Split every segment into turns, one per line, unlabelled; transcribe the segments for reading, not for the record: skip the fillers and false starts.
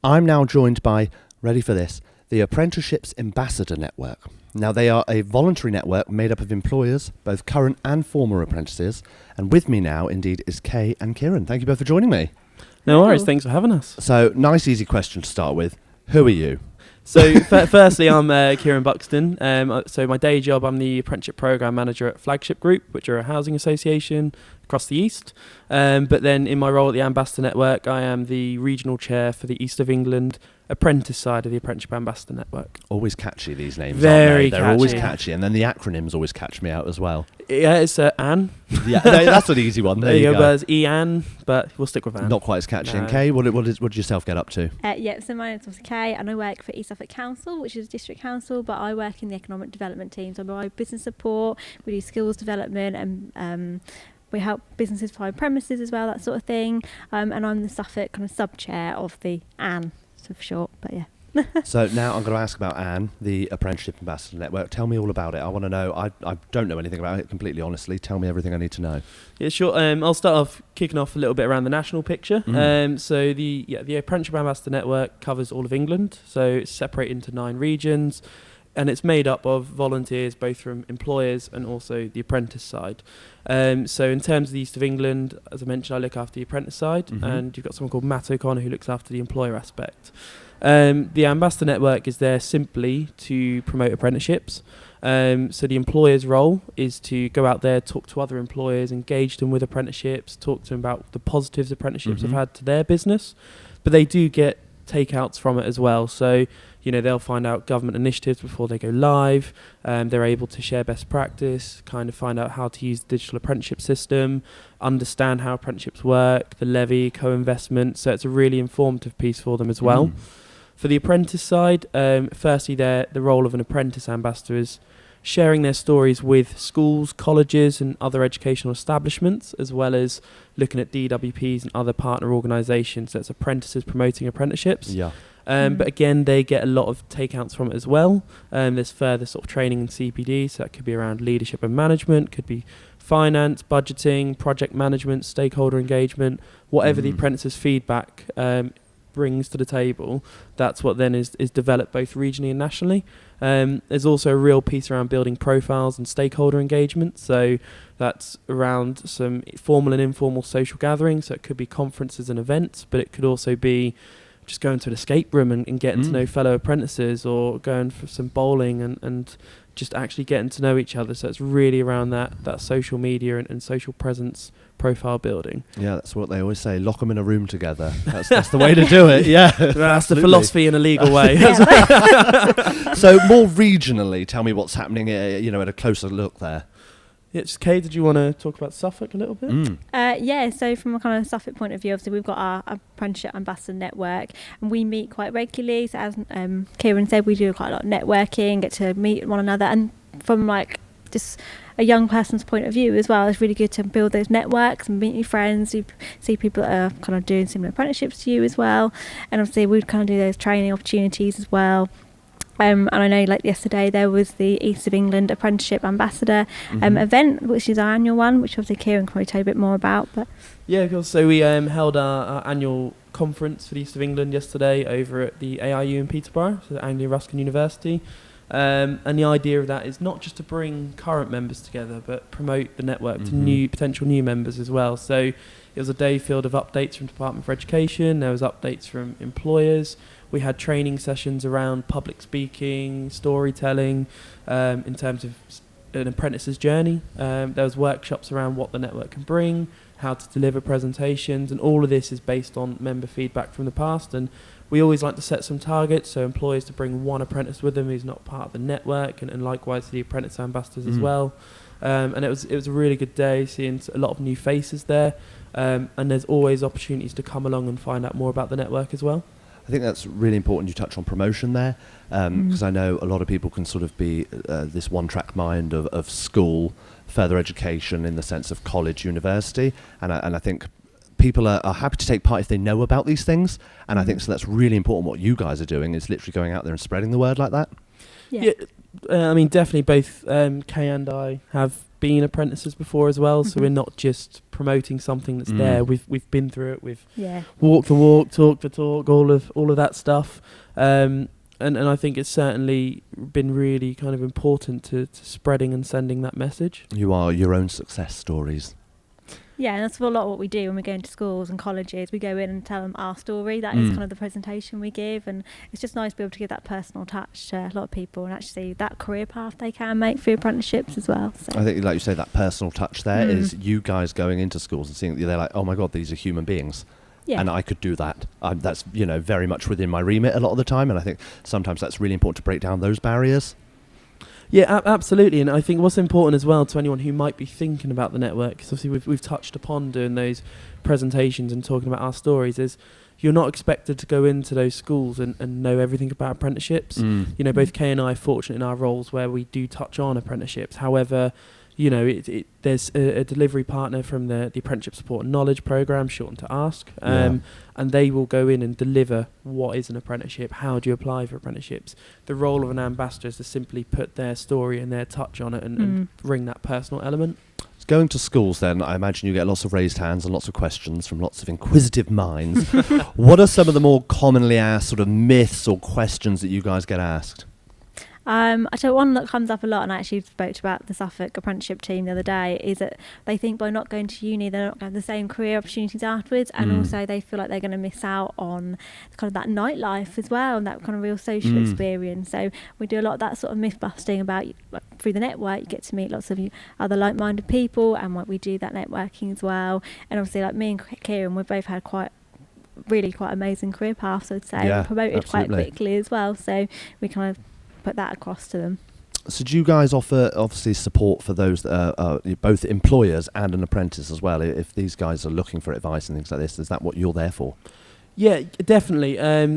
I'm now joined by, ready for this, the Apprenticeship Ambassador Network. Now, they are a voluntary network made up of employers, both current and former apprentices. And with me now, indeed, is Kay and Kieren. Thank you both for joining me.
No worries, thanks for having us.
So, nice, easy question to start with. Who are you?
So, firstly, I'm Kieren Buxton. So, my day job, I'm the Apprenticeship Program Manager at Flagship Group, which are a housing association across the East. But then in my role at the Ambassador Network, I am the Regional Chair for the East of England Apprentice side of the Apprenticeship Ambassador Network.
Always catchy, these names,
Very
aren't they? They're
catchy.
always catchy. And then the acronyms always catch me out as well.
Yeah, it's Anne.
Yeah, that's an easy one. There you go.
But it's Ian, but we'll stick with Anne.
Not quite as catchy.
No.
And Kay, what did yourself get up to?
So my name's obviously Kay, and I work for East Suffolk Council, which is a district council, but I work in the economic development team. So I provide business support, we do skills development, and we help businesses find premises as well, that sort of thing. And I'm the Suffolk kind of sub-chair of the ANN, so for short, but yeah.
So now I'm going to ask about Anne, the Apprenticeship Ambassador Network. Tell me all about it. I want to know. I don't know anything about it, completely honestly. Tell me everything I need to know.
Yeah, sure. I'll start off kicking off a little bit around the national picture. So the Apprenticeship Ambassador Network covers all of England. So it's separated into 9 regions, and it's made up of volunteers, both from employers and also the apprentice side. So in terms of the East of England, as I mentioned, I look after the apprentice side, and you've got someone called Matt O'Connor who looks after the employer aspect. The Ambassador Network is there simply to promote apprenticeships. So the employer's role is to go out there, talk to other employers, engage them with apprenticeships, talk to them about the positives apprenticeships have had to their business. But they do get takeouts from it as well. So, they'll find out government initiatives before they go live. They're able to share best practice, kind of find out how to use the digital apprenticeship system, understand how apprenticeships work, the levy, co-investment. So it's a really informative piece for them as well. For the apprentice side, firstly, the role of an apprentice ambassador is sharing their stories with schools, colleges and other educational establishments, as well as looking at DWPs and other partner organisations. So it's apprentices promoting apprenticeships.
Yeah.
But again, they get a lot of takeouts from it as well. There's further sort of training in CPD, so that could be around leadership and management, could be finance, budgeting, project management, stakeholder engagement, whatever the apprentices' feedback brings to the table, that's what then is developed both regionally and nationally. There's also a real piece around building profiles and stakeholder engagement, so that's around some formal and informal social gatherings. So it could be conferences and events, but it could also be just going to an escape room and getting to know fellow apprentices, or going for some bowling and just actually getting to know each other. So it's really around that social media and social presence profile building. Yeah,
that's what they always say. Lock them in a room together. That's the way to do it. Yeah,
that's the philosophy in a legal way.
So more regionally, tell me what's happening. At a closer look there.
Yeah, Kay, did you want to talk about Suffolk a little bit?
So from a kind of Suffolk point of view, obviously we've got our Apprenticeship Ambassador Network, and we meet quite regularly. So as Kieren said, we do quite a lot of networking, get to meet one another, and from just a young person's point of view as well, it's really good to build those networks and meet new friends. You see people that are kind of doing similar apprenticeships to you as well, and obviously we'd kind of do those training opportunities as well. And I know, like yesterday, there was the East of England Apprenticeship Ambassador event, which is our annual one, which obviously Kieren can probably tell you a bit more about. But
yeah, of course. So we held our annual conference for the East of England yesterday over at the AIU in Peterborough, so Anglia Ruskin University. And the idea of that is not just to bring current members together, but promote the network to potential new members as well. So it was a day filled of updates from Department for Education. There was updates from employers. We had training sessions around public speaking, storytelling, in terms of an apprentice's journey. There was workshops around what the network can bring, how to deliver presentations, and all of this is based on member feedback from the past. And we always like to set some targets, so employers to bring one apprentice with them who's not part of the network, and likewise the apprentice ambassadors as well. And it was a really good day, seeing a lot of new faces there. And there's always opportunities to come along and find out more about the network as well.
I think that's really important you touch on promotion there, because I know a lot of people can sort of be this one-track mind of school, further education in the sense of college, university, and I think people are happy to take part if they know about these things, and I think so that's really important. What you guys are doing is literally going out there and spreading the word like that.
Yeah.
I mean, definitely both Kay and I have been apprentices before as well, so
Mhm.
we're not just promoting something that's there. We've been through it. We've
Yeah.
walked the walk, talked the talk, all of that stuff. And I think it's certainly been really kind of important to spreading and sending that message.
You are your own success stories.
Yeah, and that's a lot of what we do when we go into schools and colleges. We go in and tell them our story. That is kind of the presentation we give, and it's just nice to be able to give that personal touch to a lot of people and actually see that career path they can make through apprenticeships as well. So.
I think, like you say, that personal touch there is you guys going into schools and seeing that they're like, oh my God, these are human beings.
Yeah.
And I could do that. That's, very much within my remit a lot of the time. And I think sometimes that's really important to break down those barriers.
Yeah, absolutely. And I think what's important as well to anyone who might be thinking about the network, because obviously we've touched upon doing those presentations and talking about our stories, is you're not expected to go into those schools and know everything about apprenticeships. Both Kay and I are fortunate in our roles where we do touch on apprenticeships. However, there's a delivery partner from the Apprenticeship Support and Knowledge Programme, shortened to ASK, and they will go in and deliver what is an apprenticeship, how do you apply for apprenticeships. The role of an ambassador is to simply put their story and their touch on it and bring that personal element.
Going to schools then, I imagine you get lots of raised hands and lots of questions from lots of inquisitive minds. What are some of the more commonly asked sort of myths or questions that you guys get asked?
I tell you one that comes up a lot, and I actually spoke about the Suffolk apprenticeship team the other day, is that they think by not going to uni they're not going to have the same career opportunities afterwards, and also they feel like they're going to miss out on kind of that nightlife as well and that kind of real social experience. So we do a lot of that sort of myth busting about, like, through the network you get to meet lots of other like-minded people, and we do that networking as well. And obviously, like me and Kieren, we've both had quite amazing career paths, I'd say.
Yeah,
We're promoted
absolutely.
quite quickly as well, so we kind of put that across to them.
So do you guys offer, obviously, support for those that are both employers and an apprentice as well? If these guys are looking for advice and things like this, is that what you're there for?
Yeah, definitely.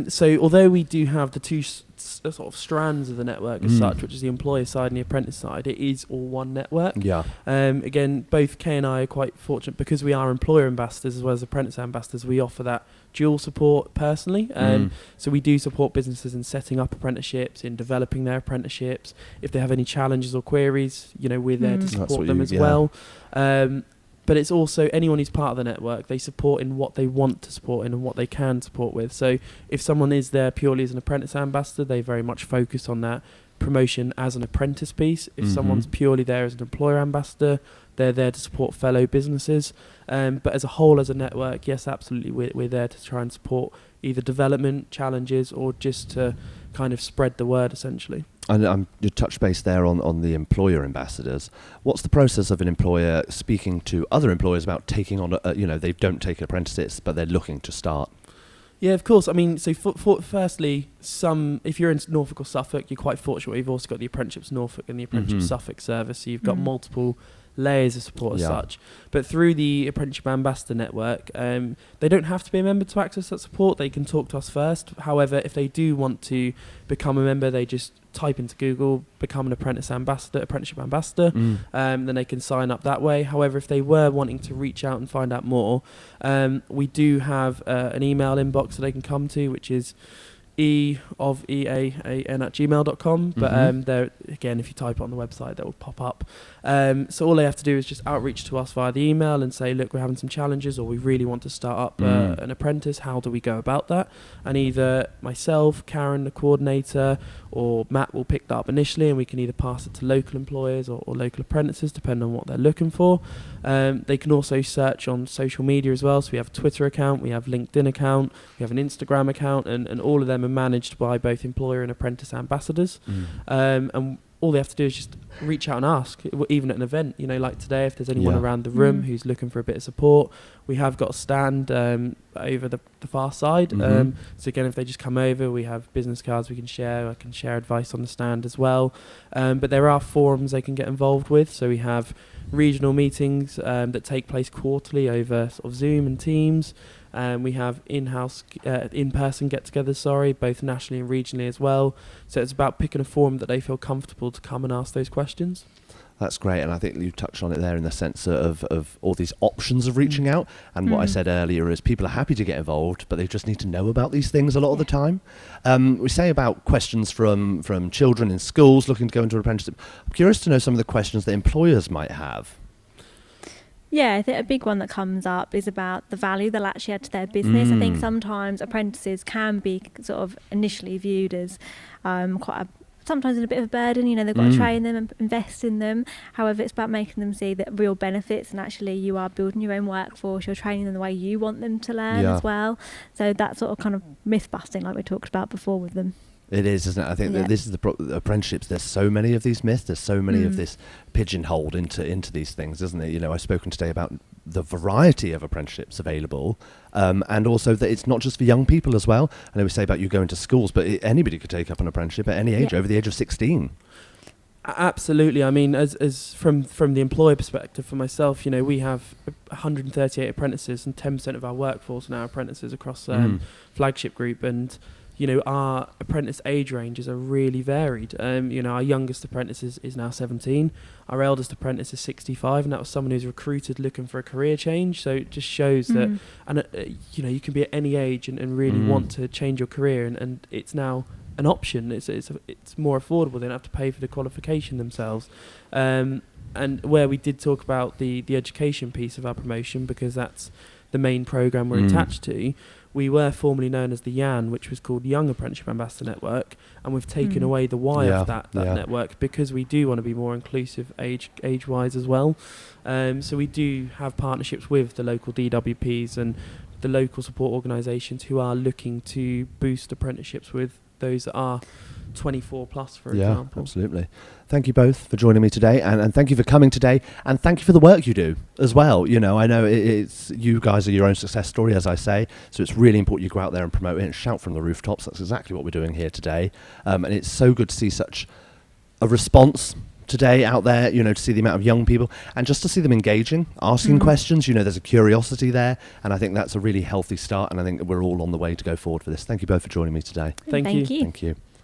So although we do have the two sort of strands of the network as such, which is the employer side and the apprentice side, it is all one network.
Yeah.
Again, both Kay and I are quite fortunate because we are employer ambassadors as well as apprentice ambassadors. We offer that dual support personally. So we do support businesses in setting up apprenticeships, in developing their apprenticeships. If they have any challenges or queries, we're there to support them as well. But it's also anyone who's part of the network, they support in what they want to support in and what they can support with. So if someone is there purely as an apprentice ambassador, they very much focus on that promotion as an apprentice piece. If someone's purely there as an employer ambassador, they're there to support fellow businesses. But as a whole, as a network, yes, absolutely, we're there to try and support either development, challenges, or just to kind of spread the word, essentially.
And you touched base there on the employer ambassadors. What's the process of an employer speaking to other employers about taking on, they don't take apprentices, but they're looking to start?
Yeah, of course. I mean, so firstly, if you're in Norfolk or Suffolk, you're quite fortunate. You've also got the Apprenticeships Norfolk and the Apprenticeship Suffolk service, so you've got multiple layers of support as such. But through the Apprenticeship Ambassador Network, they don't have to be a member to access that support. They can talk to us first. However, if they do want to become a member, they just type into Google, become an apprenticeship ambassador, then they can sign up that way. However, if they were wanting to reach out and find out more, we do have an email inbox that they can come to, which is ean@gmail.com, but there again, if you type it on the website, that will pop up. So all they have to do is just outreach to us via the email and say, look, we're having some challenges, or we really want to start up an apprentice. How do we go about that? And either myself, Karen, the coordinator, or Matt will pick that up initially, and we can either pass it to local employers or local apprentices, depending on what they're looking for. They can also search on social media as well. So we have a Twitter account, we have a LinkedIn account, we have an Instagram account, and all of them are managed by both employer and apprentice ambassadors. And all they have to do is just reach out and ask, even at an event, like today, if there's anyone around the room who's looking for a bit of support. We have got a stand over the far side. So again, if they just come over, we have business cards we can share. I can share advice on the stand as well. But there are forums they can get involved with. So we have regional meetings that take place quarterly over sort of Zoom and Teams. We have in-person get-togethers, both nationally and regionally as well. So it's about picking a forum that they feel comfortable to come and ask those questions.
That's great, and I think you touched on it there in the sense of all these options of reaching out. And what I said earlier is people are happy to get involved, but they just need to know about these things a lot of the time. We say about questions from children in schools looking to go into an apprenticeship. I'm curious to know some of the questions that employers might have.
Yeah, I think a big one that comes up is about the value they'll actually add to their business. I think sometimes apprentices can be sort of initially viewed as sometimes a bit of a burden. You know, they've got to train them and invest in them. However, it's about making them see the real benefits, and actually you are building your own workforce, you're training them the way you want them to learn as well. So that sort of kind of myth busting like we talked about before with them.
It is, isn't it? I think that this is the apprenticeships. There's so many of these myths. There's so many of this pigeonholed into these things, isn't it? You know, I've spoken today about the variety of apprenticeships available, and also that it's not just for young people as well. I know we say about you going to schools, but anybody could take up an apprenticeship at any age, over the age of 16.
Absolutely. I mean, as from the employer perspective, for myself, you know, we have 138 apprentices, and 10% of our workforce are now apprentices across Flagship Group, and you know, our apprentice age ranges are really varied. You know, our youngest apprentice is now 17. Our eldest apprentice is 65, and that was someone who's recruited looking for a career change. So it just shows that, and you know, you can be at any age and really want to change your career, and it's now an option. It's more affordable. They don't have to pay for the qualification themselves. And where we did talk about the education piece of our promotion, because that's the main program we're attached to. We were formerly known as the YAN, which was called Young Apprenticeship Ambassador Network, and we've taken away the Y of that network, because we do want to be more inclusive age-wise as well. So we do have partnerships with the local DWPs and the local support organisations who are looking to boost apprenticeships with those that are 24 plus, for example.
Yeah, absolutely. Thank you both for joining me today, and thank you for coming today, and thank you for the work you do as well. You know, I know it's you guys are your own success story, as I say, so it's really important you go out there and promote it and shout from the rooftops. That's exactly what we're doing here today, and it's so good to see such a response today out there, you know, to see the amount of young people and just to see them engaging, asking questions. You know, there's a curiosity there, and I think that's a really healthy start, and I think we're all on the way to go forward for this. Thank you both for joining me today.
Thank you.
Thank you.